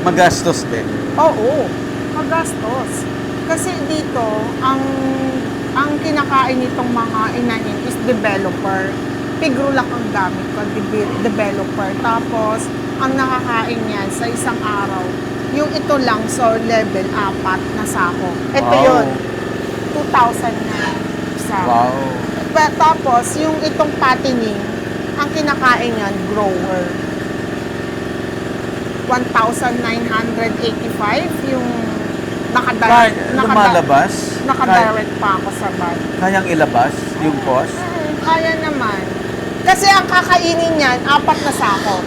Magastos din. Oo, magastos. Kasi dito, ang kinakain nitong mga inahin is developer. Pigrulak ang gamit ko, developer. Tapos, ang nakakain yan sa isang araw, yung ito lang, so level 4 na sako. Ito Wow. yun, 2,000 na isa. Wow. Tapos, yung itong patining, ang kinakain yan, grower. 1,985 yung Lumalabas? nakadirect pa ako sa bag. Kayang ilabas yung cost? Kaya naman. Kasi ang kakainin niyan, 4 na sako.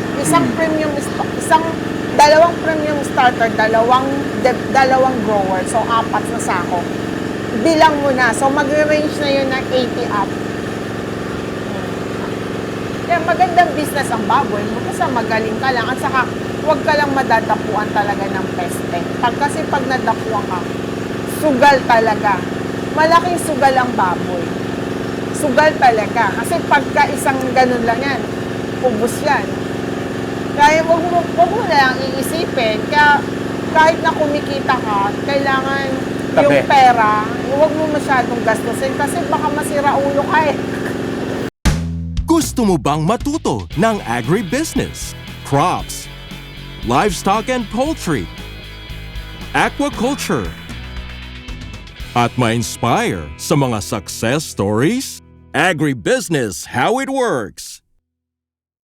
Dalawang premium starter, dalawang grower. So, 4 na sako. Bilang mo na. So, mag-range na yun ng 80 up. Kaya magandang business ang baboy. Basta magaling ka lang. At saka, huwag ka lang madadapuan talaga ng peste. Kasi pag nadapuan ka, sugal talaga. Malaking sugal ang baboy. Sugal talaga. Kasi pagka isang ganun lang yan, ubos yan. Kaya huwag mo na lang iisipin. Kaya kahit na kumikita ka, kailangan yung pera, huwag mo masyadong gastusin kasi baka masira ulo ka eh. Gusto mo bang matuto ng agribusiness, crops, livestock and poultry, aquaculture, at ma-inspire sa mga success stories? Agribusiness How It Works!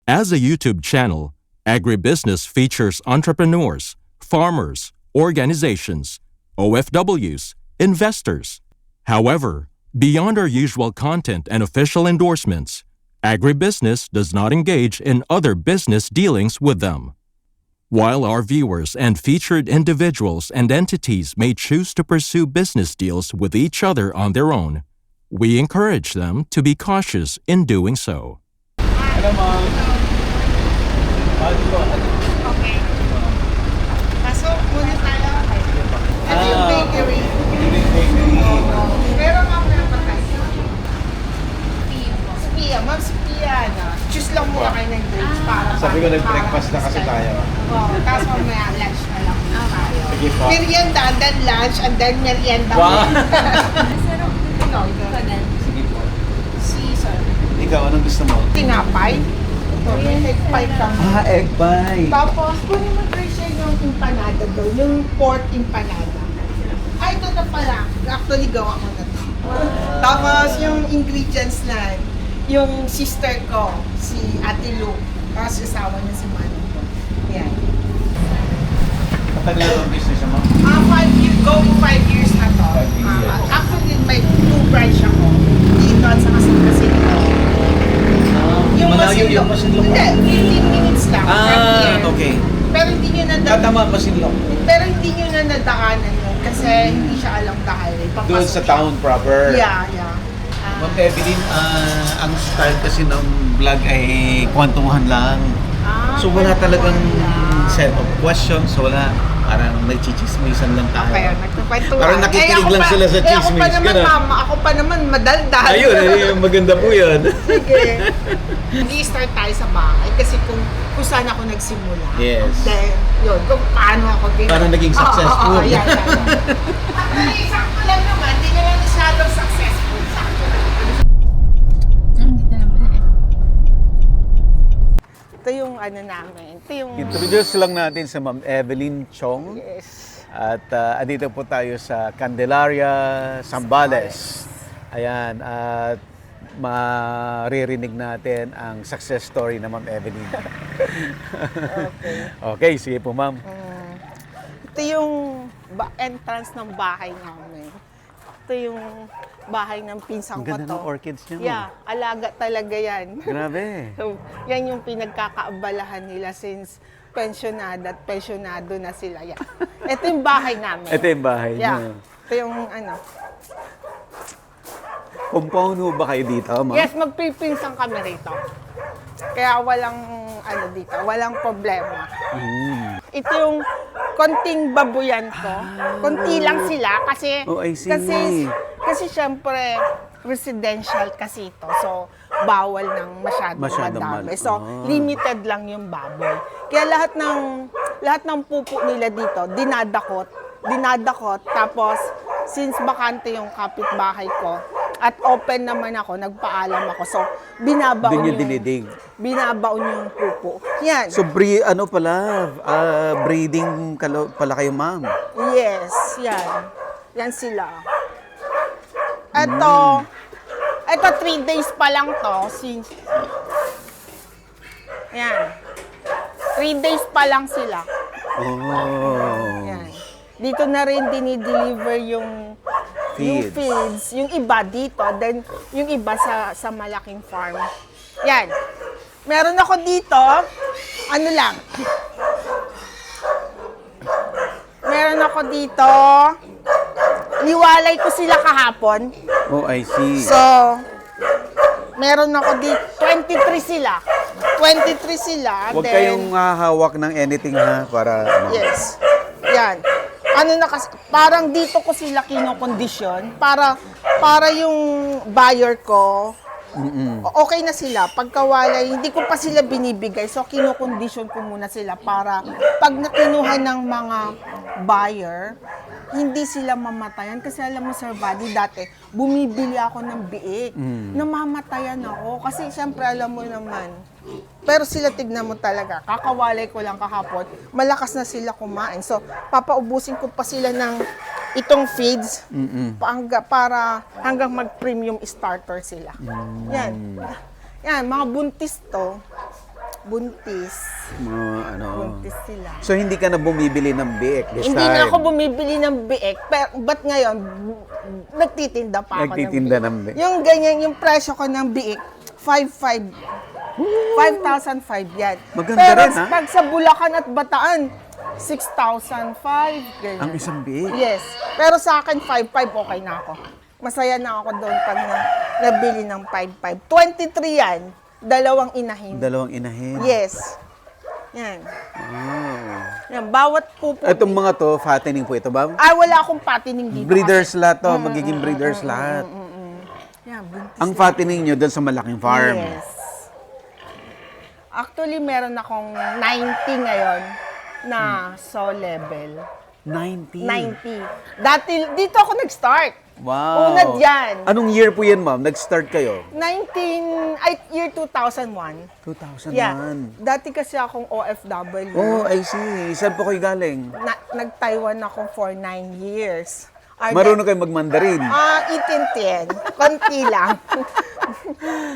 As a YouTube channel, Agribusiness features entrepreneurs, farmers, organizations, OFWs, investors. However, beyond our usual content and official endorsements, Agribusiness does not engage in other business dealings with them. While our viewers and featured individuals and entities may choose to pursue business deals with each other on their own, we encourage them to be cautious in doing so. Hello, ma'am. Okay. Pasok muna tayo. Ano yung bakery? Pero mamaya pa tayo. Spia. Ma'am, Spia na. Choose lang muna kayo ng drinks para Sabi ko nag-breakfast na kasi tayo. Oo. Tapos mamaya lunch na lang tayo. Sige po. Merienda, and then lunch, and then merienda. Wow. Ikaw, Sige po. Caesar. Ikaw, anong gusto mo? Tinapay. Ito, may egg pie kami. Egg pie. Tapos, kunin mo Tricia yung empanada daw, yung pork empanada. Ay, ito na pala. Actually, gawa ko na to. Tapos, yung ingredients na, yung sister ko, si Ate Lu, tapos asawa niya si Manny ko. Yan. Matagal ang business mo? 5 years, going 5 years na to. 5 years. Actually, may 2 branch ako. Dito at sa Masinloc. Malayo yung Masinloc. Hindi, 15 minutes lang. from here. Okay. Pero hindi nyo Tama, Masinloc. Pero hindi nyo na nadaanan yun kasi hindi siya alam the highway. Doon Papasok sa siya. town proper. Yeah. Ma'am Evelyn, ang style kasi ng vlog ay kwentuhan lang. So wala talagang set of questions, wala. Parang may chichismisan lang tayo. Kaya nagkukwentuhan. Parang nakikinig lang sila sa Ako chismis. pa naman, ganun. mama. Ako pa naman, madaldal. Ayun, maganda po yun. Sige. Mag-i-start tayo sa bahay kasi kung saan ako nagsimula. Yes. Then, yun, kung paano ako din. Paano naging successful. Oo, yan. Ay, sakto lang naman. Hindi naman masyadong successful. Sakto lang. Dito naman eh. Ito yung ano namin. Ito yung... Introduce lang natin sa Ma'am Evelyn Chong. Yes. At andito po tayo sa Candelaria, Zambales. Ayan, at maririnig natin ang success story na Ma'am Evelyn. Okay, sige po ma'am. Ito yung entrance ng bahay namin. Ito yung bahay ng pinsang Ang ko ganda to. ng orchids niya. ma'am. Yeah, alaga talaga yan. Grabe. So, yan yung pinagkakaabalahan nila since pensionada at pensionado na sila. Yan. Ito yung bahay namin. Ito yung bahay Yeah. niyo. Ito yung ano. Compound ho ba kayo dito, ma'am? Yes, magpipinsang kami rito. Kaya walang ano dito, walang problema. Ito yung konting babuyan ko. Konti lang sila kasi Oh, I see. kasi syempre residential kasi ito. So, bawal ng masyadong madami. So, limited lang yung baboy. Kaya lahat ng pupo nila dito, dinadakot. Tapos, since bakante yung kapitbahay ko, at open naman ako, nagpaalam ako. So, Doon yung dinidig. binabaon yung pupo. Yan. So, breeding pala kayo, ma'am. Yes, yan. Yan sila. Ito 3 days pa lang to. Since, yan. 3 days pa lang sila. Oh. Yan. Dito na rin dinideliver yung feeds. Yung iba dito, then yung iba sa malaking farm. Yan. Meron ako dito, meron ako dito, niwalay ko sila kahapon. Oh, I see. So, meron ako dito, 23 sila. 23 sila. Huwag then, kayong hawak ng anything, ha? Para, Yes. Yan. Parang dito ko sila kinokondisyon para yung buyer ko, okay na sila. Pagkawalay, hindi ko pa sila binibigay. So, kinokondisyon ko muna sila para pag nakinuha ng mga buyer, hindi sila mamatayan. Kasi alam mo, Sir Buddy, dati, bumibili ako ng biik. Namamatayan ako. Kasi, syempre, alam mo naman. Pero sila, tignan mo talaga. Kakawalay ko lang kahapon. Malakas na sila kumain. So, papaubusin ko pa sila ng itong feeds para hanggang mag-premium starter sila. Yan. Yan, mga buntis to. Buntis sila. So, hindi ka na bumibili ng biik this Hindi time? na ako bumibili ng biik, pero ba't ngayon, nagtitinda pa ako Nagtitinda ng ng biik. biik. Yung ganyan, yung presyo ko ng biik, 5,500 yan. Maganda pero rin, ha? pag sa Bulacan at Bataan, 6,500, ganyan. Ang isang biik? Yes. Pero sa akin, 5,500 okay na ako. Masaya na ako doon pag nabili ng 5,500. 23 yan, dalawang inahin. Dalawang inahin? Yes. Yan. Oh. Yan, bawat pupo. Itong mga to, fattening po ito ba? Wala akong patining dito. Breeders lahat to, magiging breeders lahat. Yan, buntis. Ang fattening nyo doon sa malaking farm. Yes. Actually, meron akong 90 ngayon na soul level. 90? 90. Dati, dito ako nag-start. Wow. Una dyan. Anong year po yan, ma'am? Nag-start kayo? Year 2001. 2001. Yeah. Dati kasi akong OFW. Oh, I see. Saan po kayo galing? Nag-Taiwan ako for 9 years. Marunong kayo mag-Mandarin? Itintin. Konti lang.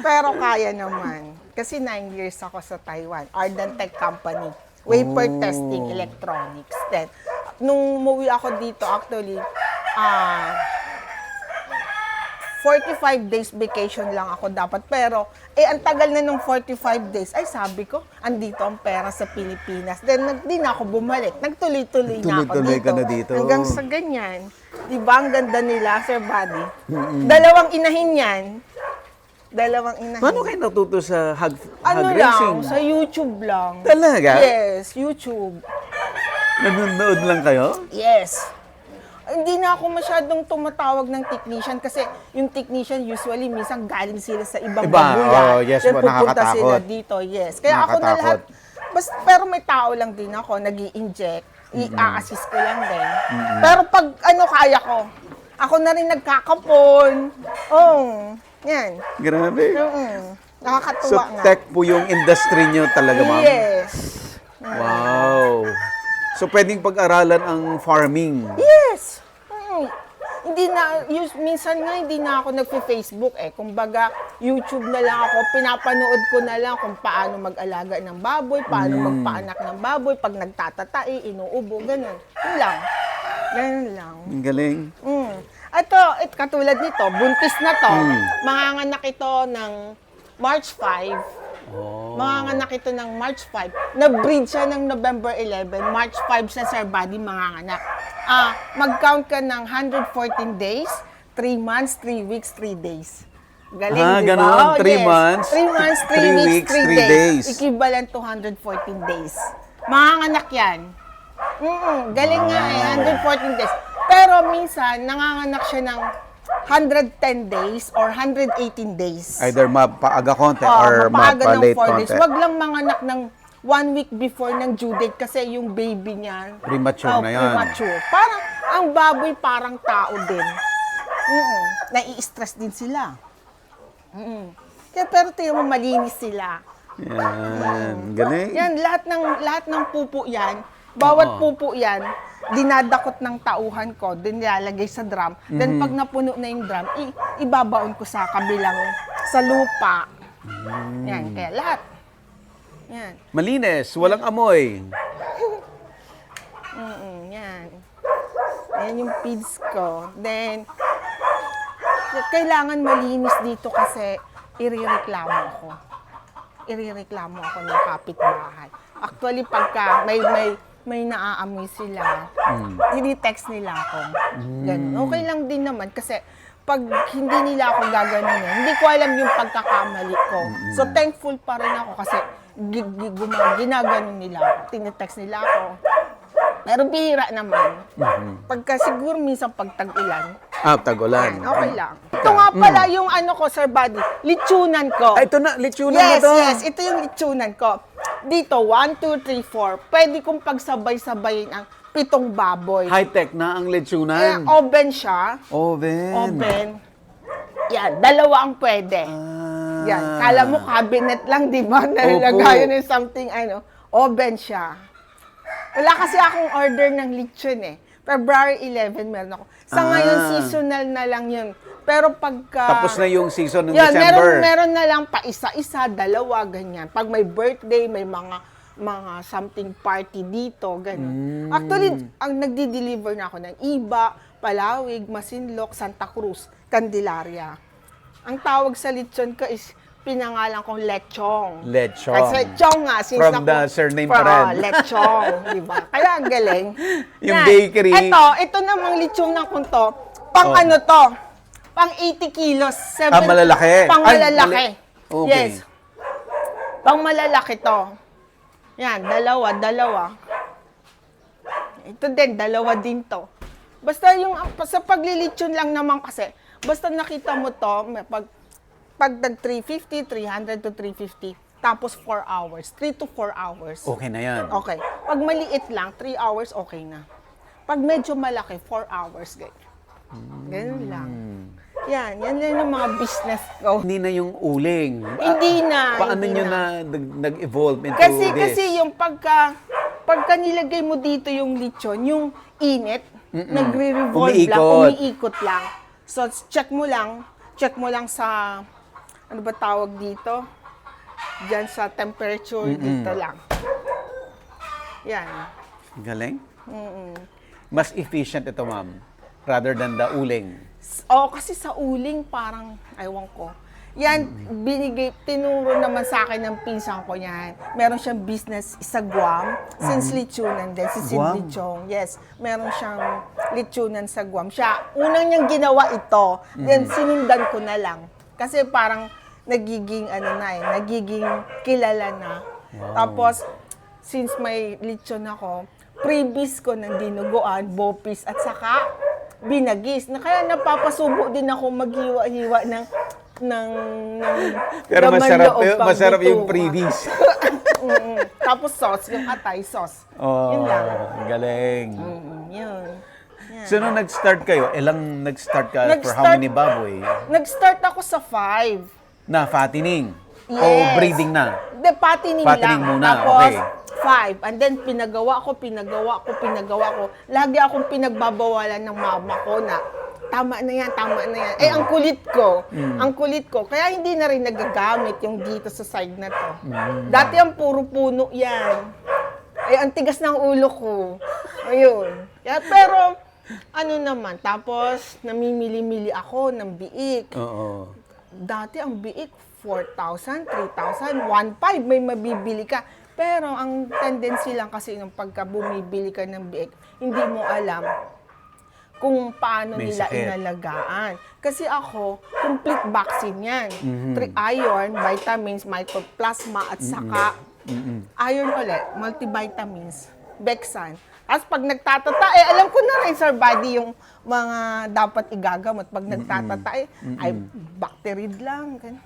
Pero kaya naman. Kasi 9 years ako sa Taiwan. Arden Tech Company. Wafer testing, electronics. Then, nung umuwi ako dito, actually, 45 days vacation lang ako dapat. Pero, ang tagal na nung 45 days. Ay, sabi ko, andito ang pera sa Pilipinas. Then, di na ako bumalik. Nagtuloy-tuloy na ako Tuloy-tuloy dito. ka na dito. Hanggang sa ganyan. Di ba? Ang ganda nila, Sir Buddy. Dalawang inahin yan. Dalawang inahin. Paano kayo natuto sa hog Ano racing? lang, sa YouTube lang. Talaga? Yes, YouTube. Nanonood lang kayo? Yes. Hindi na ako masyadong tumatawag ng technician kasi yung technician usually minsan galing sila sa ibang babuyan. Yes Then po, pupunta nakakatakot. sila dito, yes. Kaya ako na lahat, pero may tao lang din ako, nag-i-inject, i-assist ko lang din. Pero pag kaya ko, ako na rin nagkakapon. Yan. Grabe. Nakakatuwa So, nga. tech po yung industry nyo talaga, ma'am? Yes. Wow. So, pwedeng pag-aralan ang farming. Yes! Minsan nga hindi na ako nagpe-Facebook Kumbaga, YouTube na lang ako, pinapanood ko na lang kung paano mag-alaga ng baboy, paano magpaanak ng baboy, pag nagtatatai, inuubo, ganun. Yun lang. Ganun lang. Ang galing. Ito, katulad nito, buntis na to. Manganganak ito ng March 5. Manganganak ito ng March 5. Na-breed siya ng November 11. March 5 siya, Sir Buddy, manganganak. Mag-count ka ng 114 days, 3 months, 3 weeks, 3 days. Galing, di ba? Ganun. 3 months, 3 months, 3 3 weeks, weeks, 3 3 days. days. Equivalent to 114 days. Manganganak yan. Galing nga 114 days. Pero minsan, nanganganak siya ng 110 days or 118 days. Either mapaaga konti Oo, or mapaaga ng mapalate 4 days. konti. Wag lang manganak ng 1 week before ng due date kasi yung baby niya Premature na yan. Premature. Parang ang baboy parang tao din. Nai-stress din sila. Kaya pero tingnan mo malinis sila. Yan. Galing. Yan lahat ng pupo yan. Bawat pupo yan, dinadakot ng tauhan ko, din nilalagay sa drum. Then pag napuno na yung drum, ibabaon ko sa kabilang sa lupa. Yan, kaya lahat. Yan. Malinis, walang amoy. Yan. Yan yung feeds ko. Then, kailangan malinis dito kasi irereklamo ako. Irereklamo ako ng kapitbahay. Actually, pagka may naaamoy sila, text nila ako. Ganun. Okay lang din naman kasi pag hindi nila ako gaganunin, hindi ko alam yung pagkakamali ko. So, thankful pa rin ako kasi ginaganon nila ako. Tinitext nila ako. Pero bihira naman. Pagka siguro minsan pag tag-ulan, Tag-ulan. okay lang. Ito nga pala yung ano ko, Sir Buddy, litsunan ko. Ay, ito na, litsunan na Yes, to. yes. Ito yung litsunan ko. Dito, 1, 2, 3, 4. Pwede kong pagsabay-sabayin ang 7 baboy. High-tech na ang litsunan. Oven siya. Oven. Oven. Yan, 2 ang pwede. Yan. Kala mo cabinet lang, di ba? Nalagayan ng something, oven siya. Wala kasi akong order ng lechon eh. February 11 meron ako. Sa ngayon, seasonal na lang yun. Pero pagka... Tapos na yung season ng yan, December. meron na lang pa isa-isa, 2, ganyan. Pag may birthday, may mga something party dito, ganun. Actually, ang nagdi-deliver na ako ng Iba, Palawig, Masinloc, Santa Cruz, Candelaria. Ang tawag sa lechon ko is pinangalan kong lechong. Lechong. Kasi chong nga. Since From the surname pa rin. Lechong, di ba? Kaya ang galing. Yung Yan. bakery. Ito namang lechong na kung to, pang ano to, pang 80 kilos. Malalaki. Pang Ay, malalaki. Okay. Yes. Pang malalaki to. Yan, dalawa. Ito din, 2 din to. Basta yung, sa paglilitsyon lang naman kasi, basta nakita mo to, pag nag 350, 300 to 350, tapos 4 hours, 3 to 4 hours. Okay na yan. Okay. Pag maliit lang, 3 hours, okay na. Pag medyo malaki, 4 hours, ganyan. Ganun lang. Yan yung mga business ko. Hindi na yung uling. Hindi na. Paano hindi nyo na nag-evolve into this? Kasi yung pagka nilagay mo dito yung lechon, yung init, nagre-revolve lang, umiikot lang. So, check mo lang sa, ano ba tawag dito? Diyan sa temperature, dito lang. Yan. Galing. Mas efficient ito, ma'am, rather than the uling. Kasi sa uling parang, aywan ko. Yan, tinuro naman sa akin ng pinsan ko yan. Meron siyang business sa Guam, since lechonan din, si Sid Guam? Lechong. Yes, meron siyang lechonan sa Guam. Siya, unang niyang ginawa ito, then sinundan ko na lang. Kasi parang nagiging kilala na. Tapos, since may lechon ako, previous ko ng dinuguan, bopis, at saka binagis. Kaya napapasubo din ako maghiwa-hiwa ng Pero laman loob pang masarap yung bituka. previous. Tapos sauce, yung atay sauce. Oh, Yun lang. galing. Yun. So, nung nag-start kayo, nag-start ka for how many baboy? Nag-start ako sa 5. Na fattening? O Yes. breeding na? The fattening Fattening lang. muna, Tapos, okay. 5. And then, pinagawa ko. Lagi akong pinagbabawalan ng mama ko na, tama na yan. Ang kulit ko. Kaya hindi na rin nagagamit yung dito sa side na to. Dati ang puro puno yan. Ang tigas ng ulo ko. Ayun. Pero, tapos, namimili-mili ako ng biik. Oo. Dati ang biik, 4,000, 3,000, 1,500, may mabibili ka. Pero ang tendency lang kasi nung pagka bumibili ka ng biik, hindi mo alam kung paano May nila sakit. inalagaan. Kasi ako, complete vaccine yan. 3 iron, vitamins, mycoplasma, at saka iron ulit, multivitamins, Bexan. As pag nagtatata, alam ko na rin, Sir Buddy, yung mga dapat igagamot. Pag nagtatata, ay, bacterid lang. Ganun.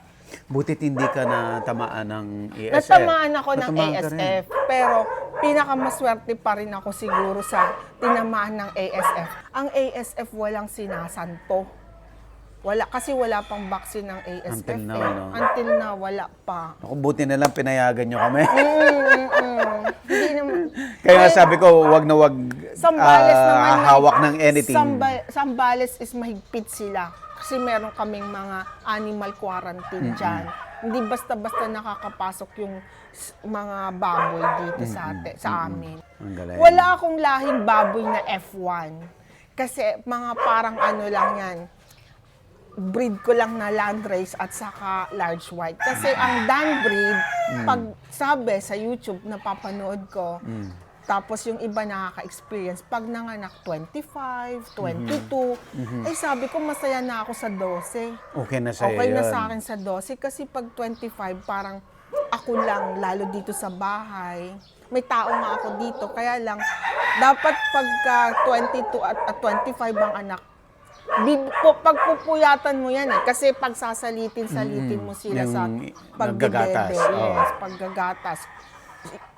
Butit hindi ka natamaan ng ASF. Natamaan ako ng Natamaan ka rin. ASF, pero pinakamaswerte pa rin ako siguro sa tinamaan ng ASF. Ang ASF walang sinasanto. Kasi wala pang vaccine ng ASF. Until now, no? Until now, wala pa. Ako, buti na lang pinayagan nyo kami. Hindi naman. Kaya nga sabi ko, wag na wag Sambales naman. hawak ng anything. Sambales is mahigpit sila. Kasi meron kaming mga animal quarantine dyan. Hindi basta-basta nakakapasok yung mga baboy dito sa amin. Ang galing. Wala akong lahing baboy na F1. Kasi mga parang ano lang yan. Breed ko lang na landrace at saka large white. Kasi ang Dan breed, pag sabi sa YouTube, napapanood ko, tapos yung iba nakaka-experience, pag nanganak 25, 22, ay sabi ko masaya na ako sa 12. Okay na sa'yo Okay na yun. sa akin sa 12 kasi pag 25 parang ako lang, lalo dito sa bahay. May tao nga ako dito, kaya lang dapat pagka 22 at 25 ang anak, pagpupuyatan mo yan eh. Kasi pag salitin mo sila sa Yung pagdedede. naggagatas, oo. Yes, paggagatas.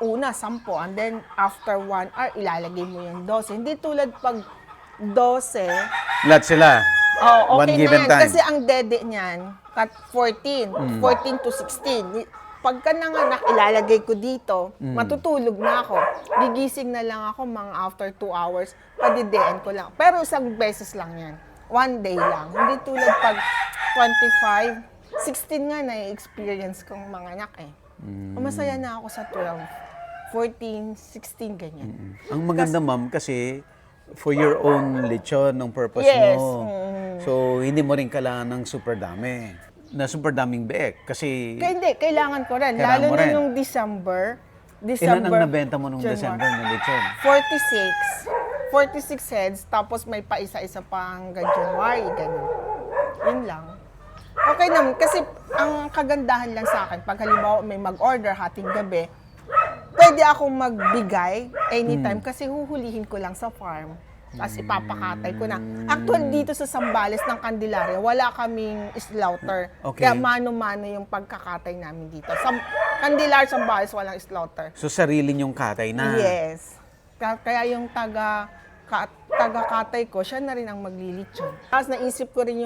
Una, 10. And then, after 1 hour, ilalagay mo yung 12. Hindi tulad pag 12, Lahat sila. oh, One okay given na yan. time. Kasi ang dede niyan, 14. 14 to 16. Pagka nanganak, ilalagay ko dito, matutulog na ako. Gigising na lang ako mga after 2 hours, padidean ko lang. Pero isang beses lang yan. 1 day lang. Hindi tulad pag 25, 16 nga na-experience kong mga anak eh. Masaya na ako sa 12, 14, 16, ganyan. Ang maganda, ma'am, kasi for your own lechon, ng purpose Yes. mo. So, hindi mo rin kailangan ng super dami. Na super daming beek. Kasi, Kaya hindi, kailangan ko rin. Kailangan Lalo mo na rin. nung December. ilan ang nabenta mo nung January. December na lechon? 46 heads, tapos may pa isa-isa pang January, ganun. Yun lang. Okay naman, kasi ang kagandahan lang sa akin, pag halimbawa may mag-order hating gabi, pwede akong magbigay anytime kasi huhulihin ko lang sa farm. Tapos ipapakatay ko na. Actually, dito sa Sambales ng Candelaria, wala kaming slaughter. Okay. Kaya mano-mano yung pagkakatay namin dito. Sa Candelaria, Sambales, walang slaughter. So, sarili niyong katay na. Yes. Kaya yung taga-katay ko, siya na rin ang maglilitsyon. Tapos naisip ko rin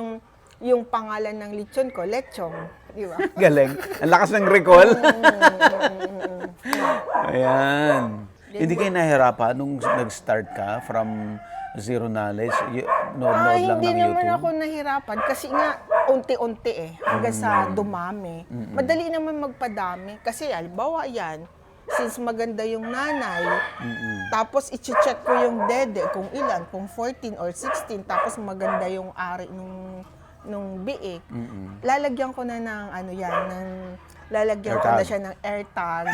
yung pangalan ng litsyon ko, Lechong. Di ba? Galing. Ang lakas ng recall. Ayan. Hindi kayo nahirapan nung nag-start ka from zero knowledge? Nood lang Hindi ng naman YouTube? ako nahirapan kasi nga unti-unti hanggang sa dumami. Madali naman magpadami kasi halimbawa yan, since maganda yung nanay, tapos i-check ko yung dede kung ilan, kung 14 or 16, tapos maganda yung ari nung biik. Lalagyan ko na ng lalagyan ko na siya ng airtag.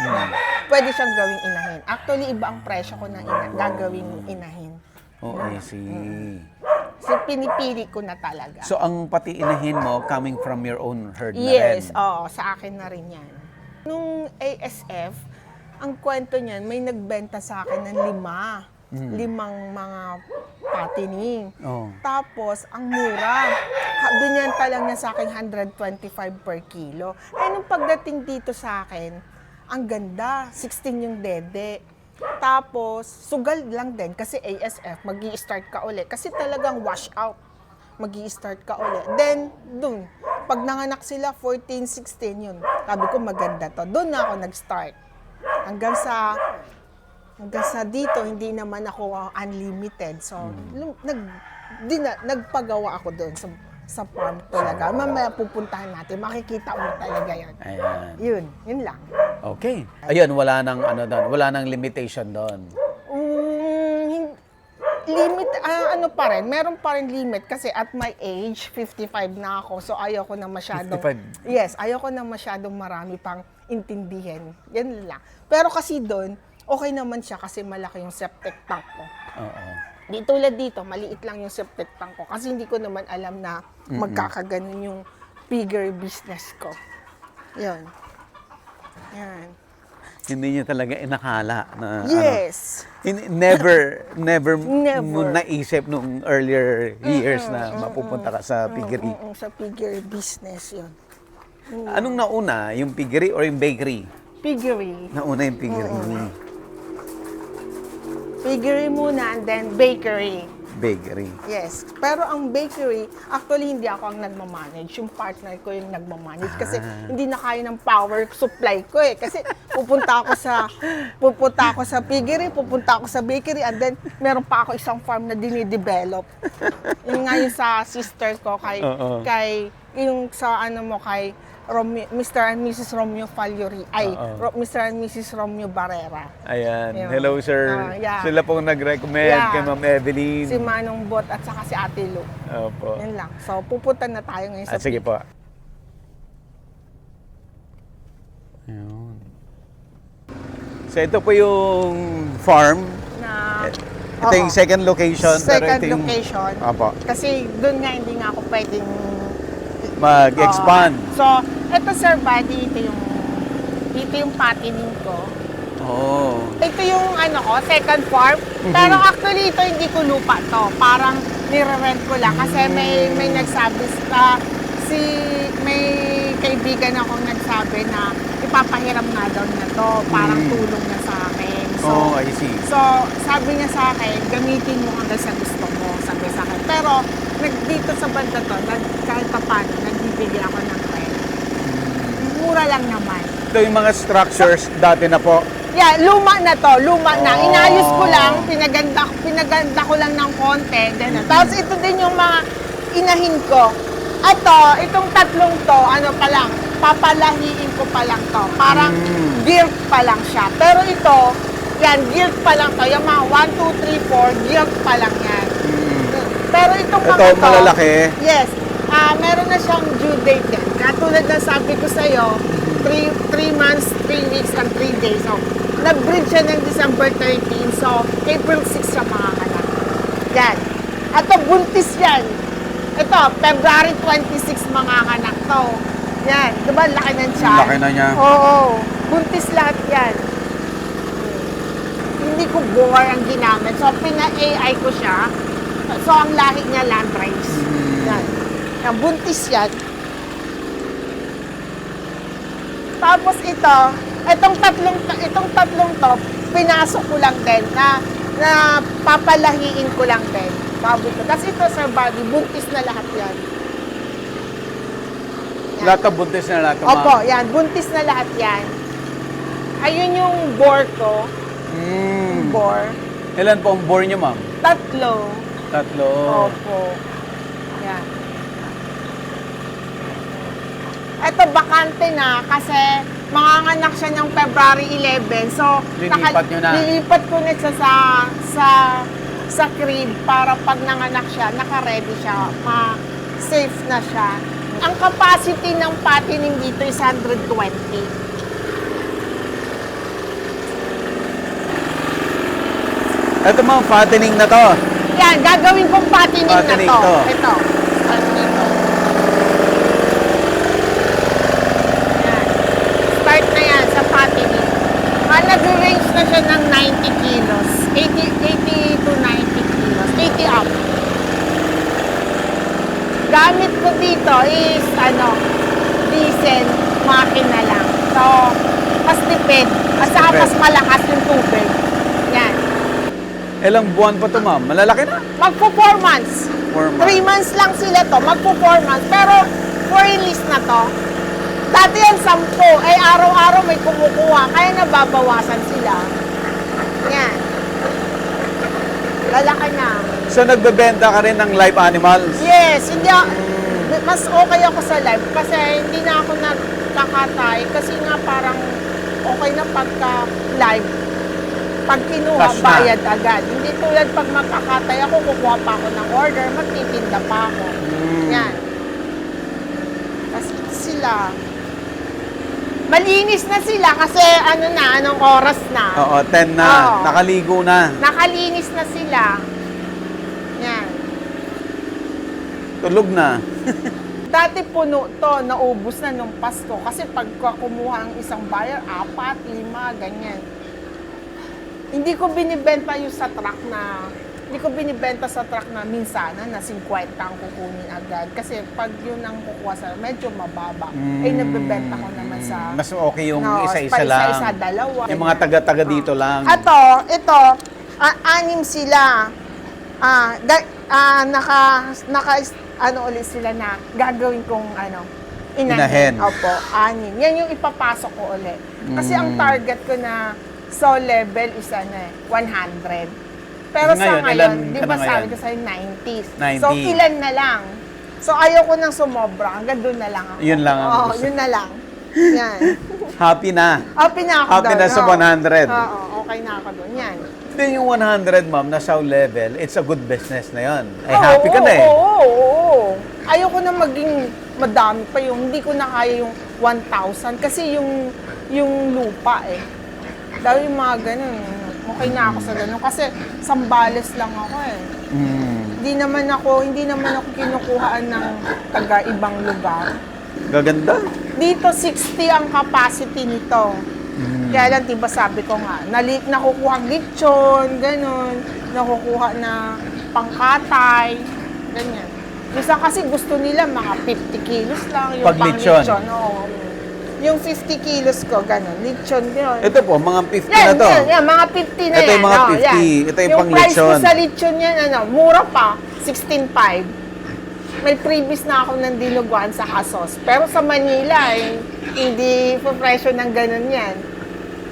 Pwede siyang gawing inahin. Actually, iba ang presyo ko ng gagawing inahin. Oh, I see. So, pinipili ko na talaga. So, ang pati inahin mo coming from your own herd na Yes, rin? oo, sa akin na rin yan. Nung ASF, ang kwento niyan, may nagbenta sa akin ng 5 mga patining. Oh. Tapos, ang mura. Binenta lang niya sa akin 125 per kilo. Nung pagdating dito sa akin, ang ganda, 16 yung dede. Tapos, sugal lang din kasi ASF, magi-start ka uli. Kasi talagang wash out. Magi-start ka uli. Then, dun, pag nanganak sila, 14, 16 yun. Sabi ko, maganda to. Doon na ako nag-start. Hanggang sa dito, hindi naman ako unlimited. So, nagpagawa ako doon sa farm talaga. Mamaya pupuntahan natin, makikita mo talaga yan. Ayan. Yun lang. Okay. Ayun, wala nang doon, wala nang limitation doon. Limit, pa rin, meron pa rin limit kasi at my age, 55 na ako, so ayaw ko na masyadong, 55? yes, ayaw ko na masyadong marami pang intindihin. Yan lang. Pero kasi doon, okay naman siya kasi malaki yung septic tank ko. Oo. Di tulad dito, maliit lang yung septic tank ko kasi hindi ko naman alam na magkakaganon yung bigger business ko. Yan. Hindi niya talaga inakala na Yes. never Never. mo naisip nung earlier years na mapupunta ka sa piggery. Sa piggery business yun. Anong nauna, yung piggery or yung bakery? Piggery. Nauna yung piggery. Piggery muna and then bakery. Bakery. Yes. Pero ang bakery, actually hindi ako ang nagmamanage. Yung partner ko yung nagmamanage. Kasi hindi na kaya ng power supply ko eh. Kasi pupunta ako sa piggery, pupunta ako sa bakery, and then meron pa ako isang farm na dinidevelop. Yun nga yung sa sister ko, kay yung sa kay Mr. and Mrs. Romeo Falyori. Mr. and Mrs. Romeo Barrera. Ayan. Yun. Hello, sir. Yeah. Sila pong nag-recommend kay Ma'am Evelyn. Si Manong Bot at saka si Ate Lu. Opo. Yan lang. So, pupunta na tayo ngayon sa Sige po. Ayun. So, ito po yung farm. na Ito yung second location. pero second ito yung, location. Opo. Kasi doon nga hindi nga ako pwedeng Mag-expand. So, ito Sir Buddy, ito yung patining ko. Oh. Ito yung second farm. Pero actually ito hindi ko lupa to. Parang nire-rent ko lang kasi may nagsabi may kaibigan akong nagsabi na ipapahiram nga daw niya to. Parang tulong na sa akin. So, I see. So, sabi niya sa akin, gamitin mo hanggang sa gusto mo, sabi sa akin. Pero, dito sa banda to, kahit pa paano, nagbibigay ako ng rent. Mura lang naman. Ito yung mga structures dati na po. Yeah, luma na to, luma na. Inayos ko lang, pinaganda ko lang ng konti. Tapos ito din yung mga inahin ko. Itong tatlong to, pa lang, papalahiin ko pa lang to. Parang gilt pa lang siya. Pero ito, yan, gilt pa lang to. Yung mga 1, 2, 3, 4, gilt pa lang yan. Pero itong mga Ito, to, malalaki. yes, meron na siyang due date yan. Katulad na sabi ko sa'yo, 3 months, 3 weeks, and 3 days. So, nag-breed siya ng December 13. So, April 6 siya makakanak. Yan. Ito, buntis yan. Ito, February 26 makakanak to. Yan. Diba, laki na siya? Laki na niya. Oo. Buntis lahat yan. Hindi ko bore ang ginamit. So, pina-AI ko siya. So, ang lahi niya land race. Yan. Yan. Buntis yan. Tapos itong tatlong to, pinasok ko lang din na papalahiin ko lang din. Baboy ko. Kasi ito, Sir Buddy, buntis na lahat yan. Lahat ng buntis na lahat. Opo, yan. Buntis na lahat yan. Ayun yung bore ko. Bore. Ilan po ang bore niyo, ma'am? 3. Tatlo. Opo. Yan. Ito, bakante na kasi manganganak siya ng February 11. So, Lilipat nyo na? Lilipat ko na siya sa crib para pag nanganak siya, naka-ready siya, safe na siya. Ang capacity ng patining dito is 120. Ito mga fattening na to. Yan, gagawin kong patining na Patining to. to. Ito. Patining to. Yan. Start na yan sa patining. Nag-range na siya ng 90 kilos. 80 to 90 kilos. 80 up. Gamit ko dito is, diesel, makina lang. So, mas tipid. At saka mas malakas yung tubig. Yan. Ilang buwan pa to, ma'am? Malalaki na? Magpo 4 months. 4 months. 3 months lang sila to, magpo 4 months. Pero, for release na to. Dati yan 10, araw-araw may kumukuha, kaya nababawasan sila. Yan. Lalaki na. So, nagbebenta ka rin ng live animals? Yes, hindi mas okay ako sa live kasi hindi na ako nagkakatay kasi nga parang okay na pagka live. Pag kinuha, Cash na. bayad agad. Hindi tulad pag magkakatay ako, kukuha pa ako ng order, magtitinda pa ako. Yan. Kasi sila, malinis na sila kasi anong oras na. Oo, 10 na. Oo. Nakaligo na. Nakalinis na sila. Yan. Tulog na. Dati puno to, naubos na nung Pasko. Kasi pagka kumuha ang isang buyer, 4, 5, ganyan. Hindi ko binibenta yung sa truck na, hindi ko binibenta sa truck na minsanan na 50 ang kukunin agad. Kasi pag yun ang kukuha sa, medyo mababa. Eh, nabibenta ko naman sa... Mas okay yung No, isa-isa lang. Isa-isa, dalawa. Yung mga taga-taga dito lang. Ito, 6 sila. Ano ulit sila na gagawin kong Inahin. Opo, 6. Yan yung ipapasok ko ulit. Kasi ang target ko na soul level is 100. Pero Ngayon, sa ilan ngayon, di ka ba na sabi ngayon? ko sa'yo 90s. 90. So, ilan na lang. So, ayaw ko nang sumobra. Hanggang doon na lang ako. Yun lang ang Oo, gusto. yun na lang. Yan. Happy na. Happy na ako Happy doon. na sa Oo. 100. Oo, okay na ako doon. Yan. Then yung 100, ma'am, na soul level, it's a good business na yun. Ay, happy ka na eh. Oo. Ayoko na maging madami pa yung, hindi ko na kaya yung 1,000 kasi yung lupa eh. Dahil yung mga ganun, okay na ako sa ganun. Kasi Sambales lang ako eh. Hindi naman ako kinukuhaan ng taga ibang lugar. Gaganda. Dito 60 ang capacity nito. Kaya lang, diba sabi ko nga, nakukuha lechon, ganun, nakukuha na pangkatay, ganyan. Minsan kasi gusto nila mga 50 kilos lang yung Pag lechon. pang-lechon. Oo. Yung 50 kilos ko, ganun, lechon yun. Ito po, mga 50 Yan, na to. yan, mga 50 na Ito yung yan. mga Oo, 50. yan. Ito yung pang price ko lechon. sa lechon yan, mura pa, 16.5. May previous na ako ng dinuguan sa Asos. Pero sa Manila, hindi po presyo ng ganun yan.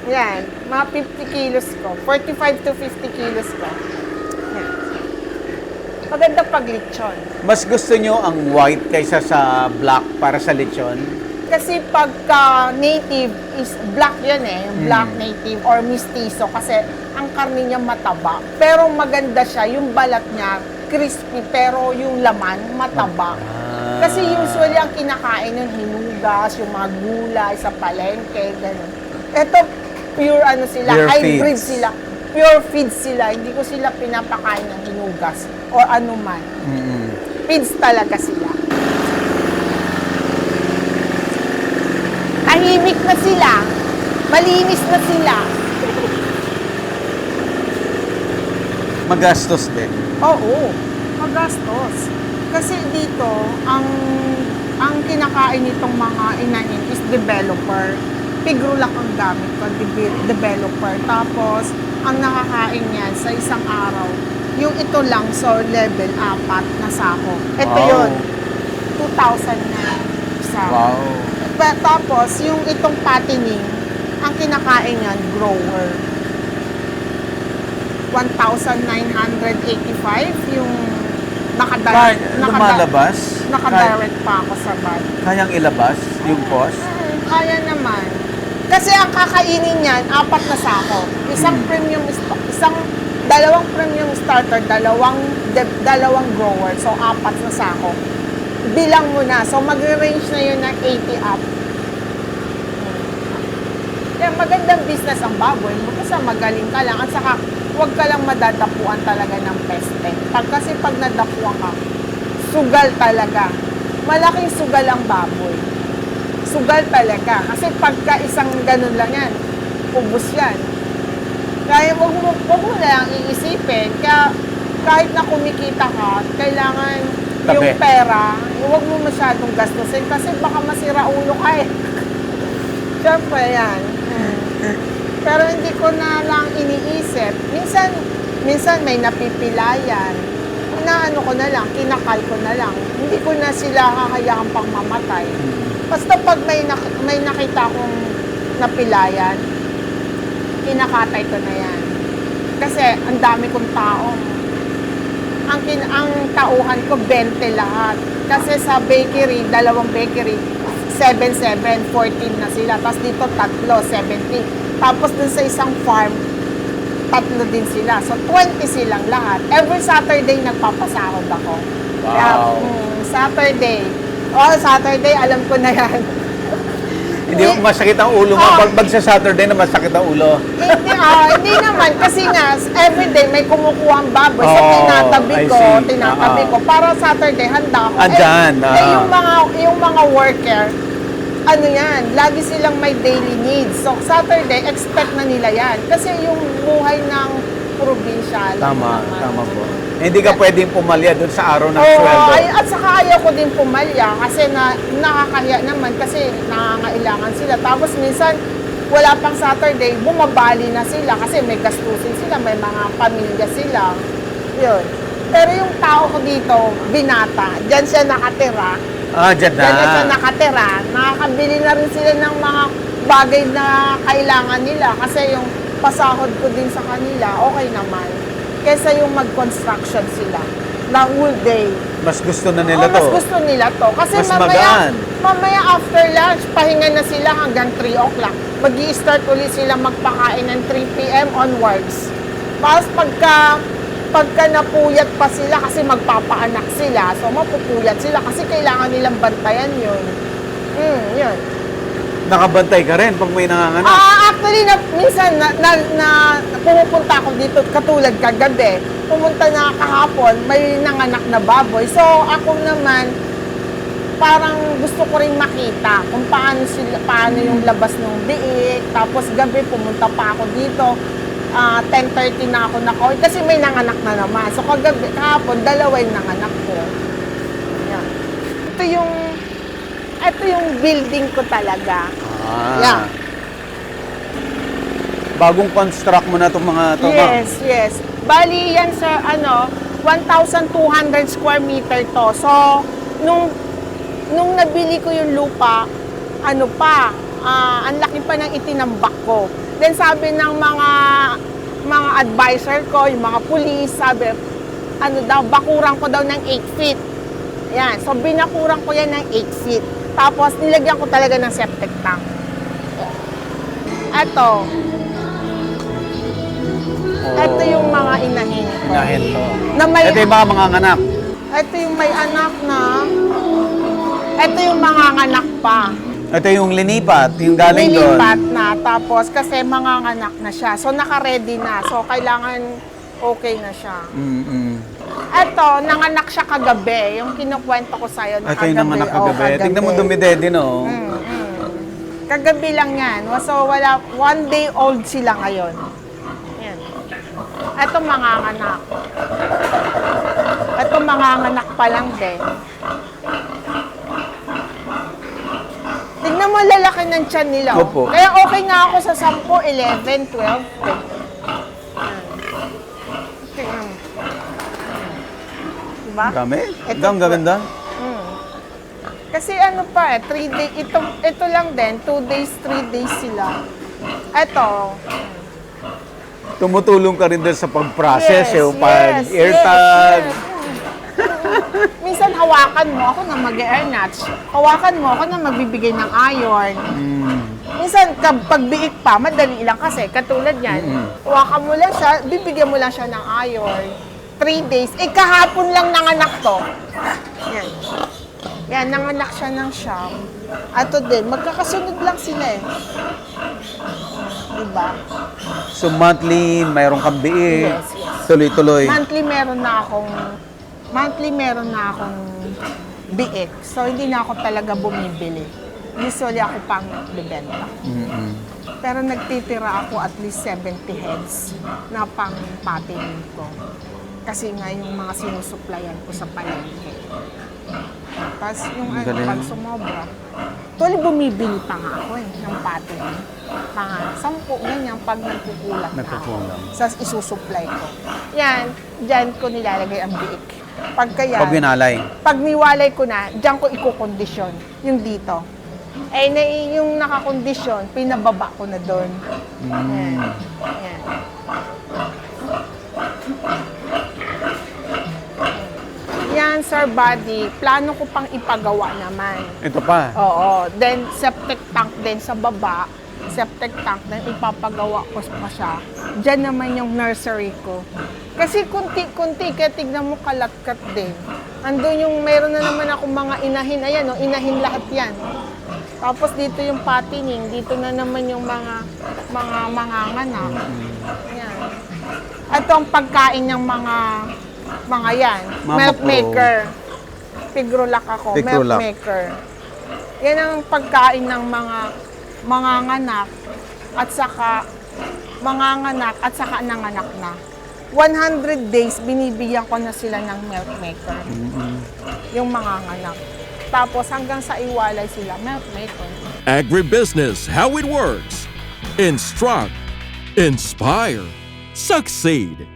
Yan, mga 50 kilos ko. 45 to 50 kilos ko. Yan. Maganda pag lechon. Mas gusto nyo ang white kaysa sa black para sa lechon? Kasi pagka native is black yun eh. Black native or mestizo. Kasi ang karne niya mataba. Pero maganda siya. Yung balat niya crispy pero yung laman mataba. Kasi usually ang kinakain ng hinugas, yung mga gulay sa palengke, gano'n. Ito, pure sila, Pure hybrid feeds. sila. Pure feeds sila. Hindi ko sila pinapakain ng hinugas or anuman. Feeds talaga sila. Tahimik na sila. Malinis na sila. Magastos din. Oo, magastos. Kasi dito, ang kinakain nitong mga inahin is developer. Pigrulak ang gamit ko, developer. Tapos, ang nakakain niyan sa isang araw, yung ito lang, soul level, 4 na sako. Ito Wow. yun, 2,000 na isa. Wow. Tapos, yung itong patining, ang kinakain niyan, grower. 1,985 yung Lumalabas? nakadirect pa ako sa bag. Kayang ilabas yung cost? Kaya naman. Kasi ang kakainin niyan, 4 na sako. Isang premium stock, dalawang premium starter, dalawang grower. So, 4 na sako. Bilang mo na. So, mag-range na yun ng 80 up. Kaya magandang business ang baboy. Basta magaling ka lang. At saka, huwag ka lang madadapuan talaga ng peste. Kasi pag nadapuan ka, sugal talaga. Malaking sugal ang baboy. Sugal talaga. Kasi pagka isang ganun lang yan, ubos yan. Kaya huwag mo na lang iisipin. Kaya kahit na kumikita ka, kailangan yung Tabi. pera, huwag mo masyadong gastusin kasi baka masira ulo ka eh. Siyempre yan. Pero hindi ko na lang iniisip. Minsan may napipilayan. Inaano ko na lang, kinakal ko na lang. Hindi ko na sila hahayaan pang mamatay. Basta pag may nakita kong napilayan, kinakatay ko na yan. Kasi ang dami kong tao. Ang tauhan ko, 20 lahat. Kasi sa bakery, 2 bakery, 7, 14 na sila. Tapos dito, 3, 70. Tapos dun sa isang farm, 3 din sila. So, 20 silang lahat. Every Saturday, nagpapasahod ako. Wow. Saturday. Saturday, alam ko na yan. Hindi mo masakit ang ulo mo. Pag sa Saturday na masakit ang ulo. Hindi naman. Kasi nga, everyday may kumukuha ang baboy. So, Oh, tinatabi I ko, see. ko. Para Saturday, handa ako. Andyan, Yung mga worker, ano yan, lagi silang may daily needs. So, Saturday, expect na nila yan. Kasi yung buhay ng probinsya. Tama po. Hindi ka pwedeng pumalya doon sa araw ng Oo, sweldo. at saka ayaw ko din pumalya kasi nakakahiya naman kasi nangangailangan sila. Tapos minsan, wala pang Saturday, bumabali na sila kasi may gastusin sila, may mga pamilya sila. Yun. Pero yung tao ko dito, binata, dyan siya nakatira. Dyan na. Dyan siya nakatira. Nakakabili na rin sila ng mga bagay na kailangan nila kasi yung pasahod ko din sa kanila, okay naman. Kesa yung mag-construction sila na whole day. Mas gusto na nila to. Mas gusto nila to. Kasi Mas magaan. mamaya after lunch, pahinga na sila hanggang 3 o'clock. Mag-i-start ulit sila magpakain ng 3 p.m. onwards. Tapos pagka napuyat pa sila kasi magpapaanak sila, so mapupuyat sila kasi kailangan nilang bantayan yun. Yun. Nakabantay ka rin pag may nanganganak. Actually, minsan pumupunta ako dito katulad kagabi. Pumunta na kahapon, may nanganak na baboy. So, ako naman, parang gusto ko rin makita kung paano yung labas ng biik. Tapos gabi, pumunta pa ako dito. 10:30 na ako nakauwi kasi may nanganak na naman. So, kahapon, dalawa yung nanganak ko. Yan. Ito yung building ko talaga. Yeah. Bagong construct mo na itong mga ito. Yes. Bali yan sa 1,200 square meter to. So, nung nabili ko yung lupa, ang laki pa ng itinambak ko. Then sabi ng mga advisor ko, yung mga police, sabi, bakuran ko daw ng 8 feet. Yan. So, binakuran ko yan ng 8 feet. Tapos, nilagyan ko talaga ng septic tank. Ito yung mga inahin ko. Inahin to. Ito Ito yung mga anak. Ito yung may anak na. Ito yung mga anak pa. Ito yung linipat, yung galing doon. Lilipat na. Tapos, kasi mga anak na siya. So, naka-ready na. So, kailangan okay na siya. Ito, nanganak siya kagabi. Yung kinukwento ko sa'yo na Ito yung nanganak kagabi. kagabi. Tingnan mo dumidede, no? Kagabi lang yan. So, 1 day old sila ngayon. Yan. Ito mga anak. Ito mga anak pa lang din. Tignan mo lalaki ng tiyan nila. Opo. Kaya okay nga ako sa 10, 11, 12. Tignan mo. Diba? Dami? Ito Ang ganda. Kasi 3 days, ito lang din, 2 days, 3 days sila. Ito. Tumutulong ka rin doon sa pag-process, yung pag-airtag. Yes. Minsan hawakan mo ako na mag-air nuts. Hawakan mo ako na magbibigay ng iron. Minsan, pag biik pa, madali lang kasi. Katulad yan, hawakan mo lang siya, bibigyan mo lang siya ng iron. 3 days. Kahapon lang nanganak to. Yan. Yan, nanganak siya ng Siyam. Ato din, magkakasunod lang sila eh. Diba? So monthly, mayroon kang biik. Yes. Tuloy-tuloy. Monthly meron na akong biik. So, hindi na ako talaga bumibili. Usually ako pang bibenta. Pero nagtitira ako at least 70 heads na pang patinig ko. Kasi nga yung mga sinusuplayan ko sa palengke. Tapos yung pag sumobra. Tuloy bumibili pa nga ako ng patinig. 10 ganyan pag nagkukulang na ako. Sa isusupply ko. Yan, dyan ko nilalagay ang biik. Pag winalay. Pag niwalay ko na, dyan ko ikukondisyon. Yung dito. Yung nakakondisyon, pinababa ko na doon. Yan. Yan. Yan, Sir Buddy. Plano ko pang ipagawa naman. Ito pa. Oo. Then, septic tank din sa baba. Septic tank din, ipapagawa ko pa siya. Diyan naman yung nursery ko. Kasi kunti-kunti, kaya tignan mo kalat-kat din. Andun yung, meron na naman ako mga inahin. Ayan, inahin lahat yan. Tapos dito yung fattening, dito na naman yung mga manganganak. Yan. Ito ang pagkain ng mga yan. Mama Milk Pro. maker. Pigrulac ako, milk Pigrulac. maker. Yan ang pagkain ng mga manganganak at saka nanganak na. 100 days, binibigyan ko na sila ng milk maker. Yung manganganak. Tapos hanggang sa iwalay sila, milk maker. Agribusiness, how it works. Instruct, inspire, succeed.